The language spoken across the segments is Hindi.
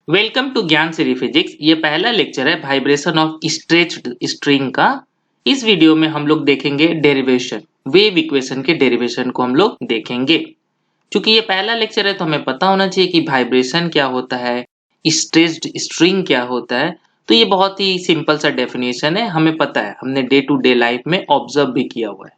Welcome to Gyanshree physics. ये पहला लेक्चर है वाइब्रेशन ऑफ स्ट्रेच्ड स्ट्रिंग का। इस वीडियो में हम लोग देखेंगे डेरिवेशन, वेव इक्वेशन के डेरिवेशन को हम लोग देखेंगे। क्योंकि ये पहला लेक्चर है तो हमें पता होना चाहिए कि वाइब्रेशन क्या होता है, स्ट्रेच्ड स्ट्रिंग क्या होता है। तो ये बहुत ही सिंपल सा डेफिनेशन है, हमें पता है, हमने डे टू डे लाइफ में ऑब्जर्व भी किया हुआ है।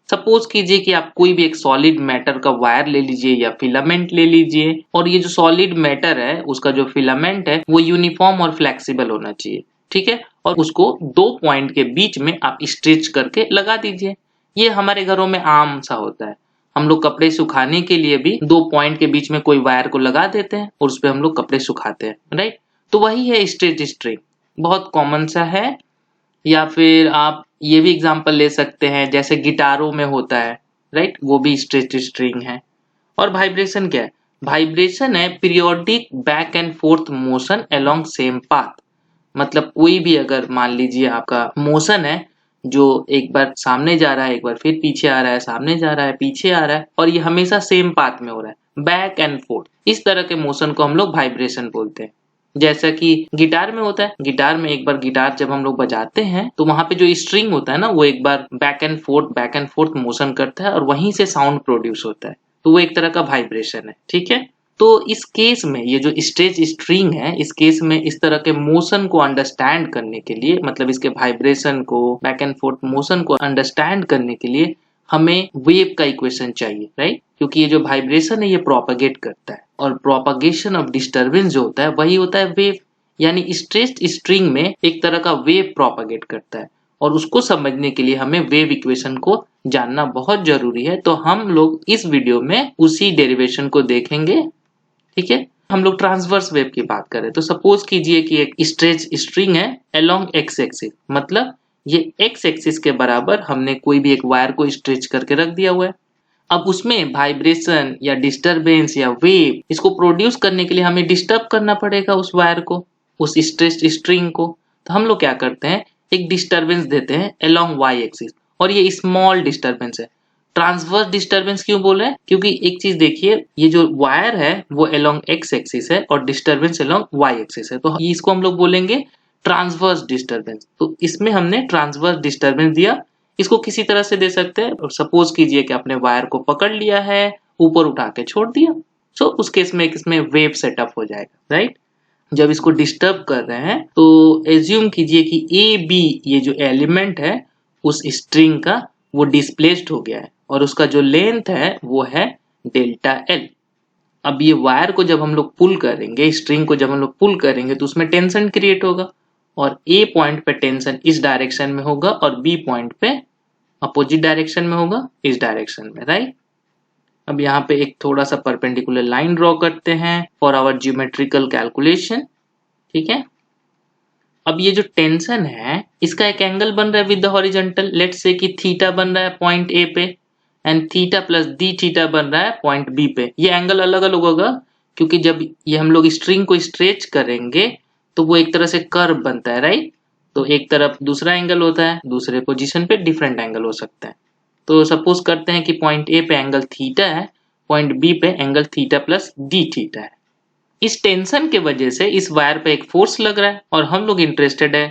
सपोज कीजिए कि आप कोई भी एक सॉलिड मैटर का वायर ले लीजिए या फिलामेंट ले लीजिए, और ये जो सॉलिड मैटर है उसका जो फिलामेंट है वो यूनिफॉर्म और फ्लेक्सिबल होना चाहिए, ठीक है। और उसको दो पॉइंट के बीच में आप स्ट्रेच करके लगा दीजिए। ये हमारे घरों में आम सा होता है। हम लोग कपड़े सुखाने के लिए भी दो पॉइंट के बीच में कोई वायर को लगा देते हैं और उस पर हम लोग कपड़े सुखाते हैं, राइट। तो वही है स्ट्रेच स्ट्रिंग, बहुत कॉमन सा है। या फिर आप ये भी एग्जांपल ले सकते हैं, जैसे गिटारों में होता है, राइट, वो भी स्ट्रेच्ड स्ट्रिंग है। और वाइब्रेशन क्या है? वाइब्रेशन है periodic back and fourth motion along same path. मतलब कोई भी अगर मान लीजिए आपका मोशन है जो एक बार सामने जा रहा है, एक बार फिर पीछे आ रहा है, सामने जा रहा है, पीछे आ रहा है, और ये हमेशा सेम पाथ में हो रहा है, बैक एंड फोर्थ, इस तरह के मोशन को हम लोग वाइब्रेशन बोलते हैं। जैसा कि गिटार में होता है, गिटार में एक बार गिटार जब हम लोग बजाते हैं तो वहां पे जो स्ट्रिंग होता है ना, वो एक बार बैक एंड फोर्थ मोशन करता है और वहीं से साउंड प्रोड्यूस होता है। तो वो एक तरह का वाइब्रेशन है, ठीक है। तो इस केस में ये जो स्ट्रेच स्ट्रिंग है, इस केस में इस तरह के मोशन को अंडरस्टैंड करने के लिए, मतलब इसके वाइब्रेशन को, बैक एंड फोर्थ मोशन को अंडरस्टैंड करने के लिए हमें वेव का इक्वेशन चाहिए, राइट। क्योंकि ये जो वाइब्रेशन है ये प्रोपागेट करता है, और प्रोपागेशन ऑफ डिस्टरबेंस जो होता है वही होता है वेव। यानी स्ट्रेच्ड स्ट्रिंग में एक तरह का वेव प्रोपागेट करता है, और उसको समझने के लिए हमें वेव इक्वेशन को जानना बहुत जरूरी है। तो हम लोग इस वीडियो में उसी डेरिवेशन को देखेंगे, ठीक है। हम लोग ट्रांसवर्स वेव की बात करें तो सपोज कीजिए कि एक स्ट्रेच स्ट्रिंग है अलोंग एक्स एक्सिस, मतलब ये एक्स एक्सिस के बराबर हमने कोई भी एक वायर को स्ट्रेच करके रख दिया हुआ है। अब उसमें वाइब्रेशन या डिस्टरबेंस या वेव, इसको प्रोड्यूस करने के लिए हमें डिस्टर्ब करना पड़ेगा उस वायर को, उस स्ट्रेच्ड स्ट्रिंग को। तो हम लोग क्या करते हैं, एक डिस्टरबेंस देते हैं अलोंग वाई एक्सिस, और ये स्मॉल डिस्टरबेंस है। ट्रांसवर्स डिस्टरबेंस क्यों बोले? क्योंकि एक चीज देखिए, ये जो वायर है वो अलोंग एक्स एक्सिस है और डिस्टरबेंस अलोंग वाई एक्सिस है, तो इसको हम लोग बोलेंगे ट्रांसवर्स डिस्टरबेंस। तो इसमें हमने ट्रांसवर्स डिस्टरबेंस दिया। इसको किसी तरह से दे सकते हैं, और सपोज कीजिए कि आपने वायर को पकड़ लिया है, ऊपर उठा के छोड़ दिया, सो उस केस में इसमें वेव सेटअप हो जाएगा, राइट। जब इसको डिस्टर्ब कर रहे हैं तो एज्यूम कीजिए कि ए बी, ये जो एलिमेंट है उस स्ट्रिंग का, वो डिस्प्लेस्ड हो गया है, और उसका जो लेंथ है वो है डेल्टा एल। अब ये वायर को जब हम लोग पुल करेंगे, स्ट्रिंग को जब हम लोग पुल करेंगे तो उसमें टेंशन क्रिएट होगा, और ए पॉइंट पे टेंशन इस डायरेक्शन में होगा और बी पॉइंट पे अपोजिट डायरेक्शन में होगा, इस डायरेक्शन में, राइट। अब यहाँ पे एक थोड़ा सा परपेंडिकुलर लाइन ड्रॉ करते हैं फॉर आवर ज्योमेट्रिकल कैलकुलेशन, ठीक है। अब ये जो टेंशन है इसका एक एंगल बन रहा है with the horizontal, let's say कि थीटा बन रहा है पॉइंट ए पे, and theta plus d theta बन रहा है पॉइंट बी पे। ये एंगल अलग अलग होगा क्योंकि जब ये हम लोग स्ट्रिंग को स्ट्रेच करेंगे तो वो एक तरह से कर्व बनता है, राइट। तो एक तरफ दूसरा एंगल होता है, दूसरे पोजीशन पे डिफरेंट एंगल हो सकता है। तो सपोज करते हैं कि पॉइंट ए पे एंगल थीटा है, पॉइंट बी पे angle theta plus d theta है। इस टेंशन के वजह से इस वायर पे एक फोर्स लग रहा है, और हम लोग इंटरेस्टेड है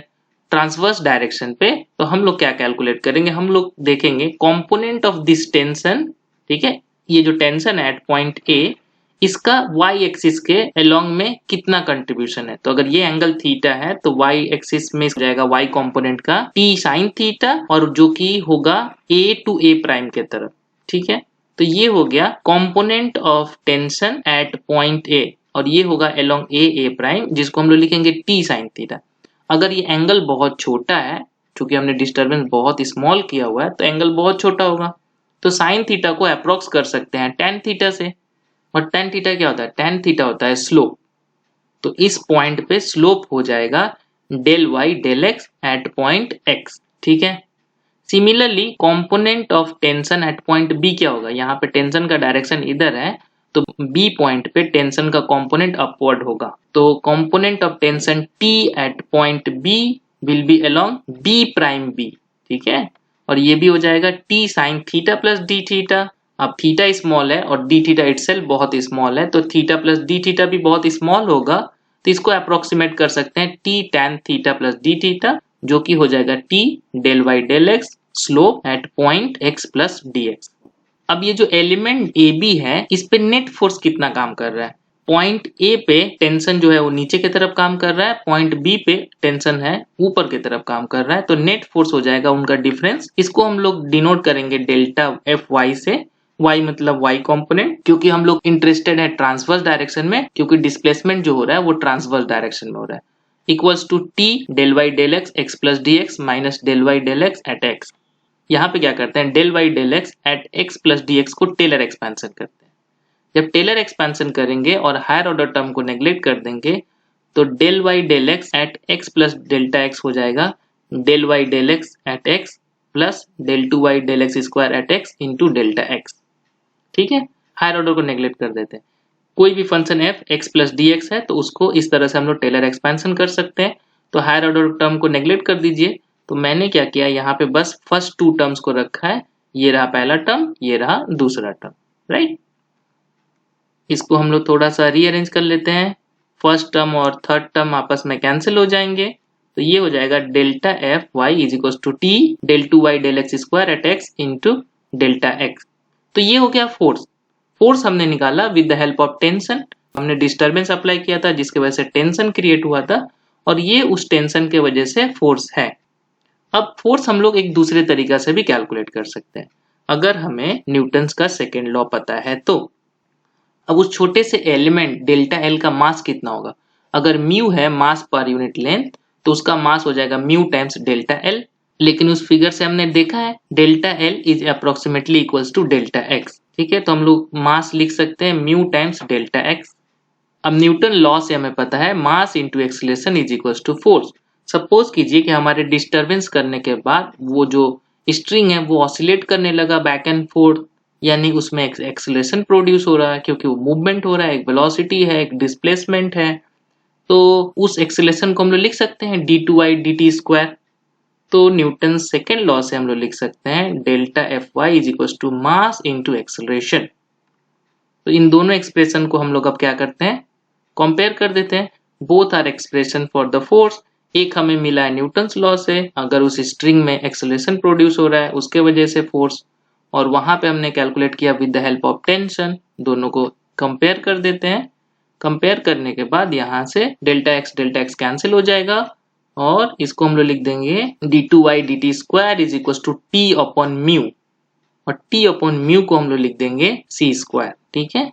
ट्रांसवर्स डायरेक्शन पे। तो हम लोग क्या कैलकुलेट करेंगे, हम लोग देखेंगे कंपोनेंट ऑफ दिस टेंशन, ठीक है। ये जो टेंशन है एट पॉइंट ए, इसका वाई एक्सिस के अलोंग में कितना कंट्रीब्यूशन है। तो अगर ये एंगल थीटा है तो वाई एक्सिस में जाएगा वाई कंपोनेंट का टी साइन थीटा, और जो कि होगा ए टू ए प्राइम के तरफ, ठीक है। तो ये हो गया component of tension at point A, और ये होगा अलोंग ए प्राइम, जिसको हम लोग लिखेंगे टी साइन थीटा। अगर ये एंगल बहुत छोटा है, क्योंकि हमने डिस्टरबेंस बहुत स्मॉल किया हुआ है, तो एंगल बहुत छोटा होगा, तो साइन थीटा को अप्रोक्स कर सकते हैं टेन थीटा से। और टेन थीटा क्या होता है? टेन थीटा होता है स्लोप। तो इस पॉइंट पे स्लोप हो जाएगा del y del x at point x, ठीक है। Similarly component of tension at point B क्या होगा? यहाँ पे टेंशन का डायरेक्शन इधर है, तो बी पॉइंट पे टेंशन का कंपोनेंट अपवर्ड होगा। तो component of tension T at point B will be along B prime B, ठीक है। और ये भी हो जाएगा T sine theta plus d theta. अब थीटा स्मॉल है और डी थीटा इटसेल्फ बहुत स्मॉल है, तो थीटा प्लस डी थीटा भी बहुत स्मॉल होगा, तो इसको अप्रोक्सीमेट कर सकते हैं t tan theta plus d theta, जो कि हो जाएगा t del y del x slope eight point x plus dx। अब ये जो एलिमेंट AB है, इस पे नेट फोर्स कितना काम कर रहा है? पॉइंट A पे टेंशन जो है वो नीचे की तरफ काम कर रहा है, पॉइंट B पे टेंशन है ऊपर की तरफ काम कर रहा है, तो नेट फोर्स हो जाएगा उनका डिफरेंस। इसको हम लोग डिनोट करेंगे डेल्टा Fy से। y मतलब y कंपोनेंट, क्योंकि हम लोग इंटरेस्टेड है ट्रांसवर्स डायरेक्शन में, क्योंकि डिस्प्लेसमेंट जो हो रहा है वो ट्रांसवर्स डायरेक्शन में हो रहा है। Equals to t del y del x x plus dx minus del y del x at x। यहाँ पे क्या करते हैं, del y del x at x plus dx को टेलर एक्सपेंशन करते हैं। जब टेलर एक्सपेंशन करेंगे और हायर ऑर्डर टर्म को नेग्लेक्ट कर देंगे, तो del y del x at x plus delta x हो जाएगा del y del x at x plus del 2y del x square at x into delta x। ठीक है, हायर ऑर्डर को नेग्लेक्ट कर देते हैं। कोई भी function f x plus dx है तो उसको इस तरह से हम लोग टेलर एक्सपेंशन कर सकते हैं। तो हायर ऑर्डर टर्म को नेग्लेक्ट कर दीजिए। तो मैंने क्या किया, यहाँ पे बस फर्स्ट टू टर्म्स को रखा है। ये रहा पहला टर्म, ये रहा दूसरा टर्म, राइट। इसको हम लोग थोड़ा सा रीअरेंज कर लेते हैं। फर्स्ट टर्म और थर्ड टर्म आपस में कैंसिल हो जाएंगे, तो ये हो जाएगा delta F Y is equal to T del 2y del X square at X into delta X. तो ये हो गया फोर्स। फोर्स हमने निकाला with the help of tension. हमने डिस्टर्बेंस अप्लाई किया था जिसकी वजह से टेंशन क्रिएट हुआ था, और ये उस टेंशन के वजह से फोर्स है। अब फोर्स हम लोग एक दूसरे तरीका से भी कैलकुलेट कर सकते हैं, अगर हमें न्यूटन्स का सेकेंड लॉ पता है तो। अब उस छोटे से एलिमेंट डेल्टा एल का मास कितना होगा? अगर म्यू है मास पर यूनिट लेंथ, तो उसका मास हो जाएगा म्यू टाइम्स डेल्टा एल। लेकिन उस फिगर से हमने देखा है delta L is approximately equals to delta X. ठीक है, तो हम लोग मास लिख सकते हैं म्यू टाइम्स डेल्टा एक्स। अब न्यूटन लॉ से हमें पता है mass into acceleration is equals to force. Suppose कीजिए कि हमारे डिस्टर्बेंस करने के बाद वो जो स्ट्रिंग है वो ऑसिलेट करने लगा बैक एंड फोर्थ, यानी उसमें एक एक्सीलरेशन प्रोड्यूस हो रहा है, क्योंकि वो मूवमेंट हो रहा है, एक वेलोसिटी है, एक डिस्प्लेसमेंट है। तो उस एक्सीलरेशन को हम लोग लिख सकते हैं d2y dt स्क्वायर। तो न्यूटन सेकेंड लॉ से हम लोग लिख सकते हैं delta F Y is equal to mass into acceleration. तो इन दोनों एक्सप्रेशन को हम लोग अब क्या करते हैं, कंपेयर कर देते हैं। Both are expression for the force. एक हमें मिला है न्यूटन्स लॉ से, अगर उस स्ट्रिंग में एक्सीलरेशन प्रोड्यूस हो रहा है उसके वजह से फोर्स, और वहां पे हमने कैलकुलेट किया with the help of tension. दोनों को कंपेयर कर देते हैं। कंपेयर करने के बाद यहाँ से डेल्टा एक्स कैंसिल हो जाएगा, और इसको हम लोग लिख देंगे d2y dt square is equal to t upon mu, और t अपॉन म्यू को हम लोग लिख देंगे c स्क्वायर। ठीक है,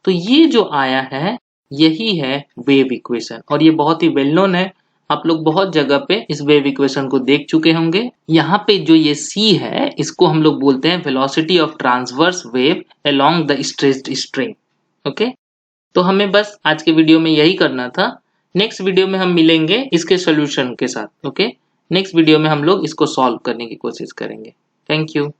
तो ये जो आया है यही है वेव इक्वेशन, और ये बहुत ही वेल नोन है। आप लोग बहुत जगह पे इस वेव इक्वेशन को देख चुके होंगे। यहाँ पे जो ये c है इसको हम लोग बोलते हैं velocity of transverse wave along the stretched string. Okay, तो हमें बस आज के वीडियो में यही करना था। नेक्स्ट वीडियो में हम मिलेंगे इसके सोल्यूशन के साथ। ओके, नेक्स्ट वीडियो में हम लोग इसको सॉल्व करने की कोशिश करेंगे। Thank you.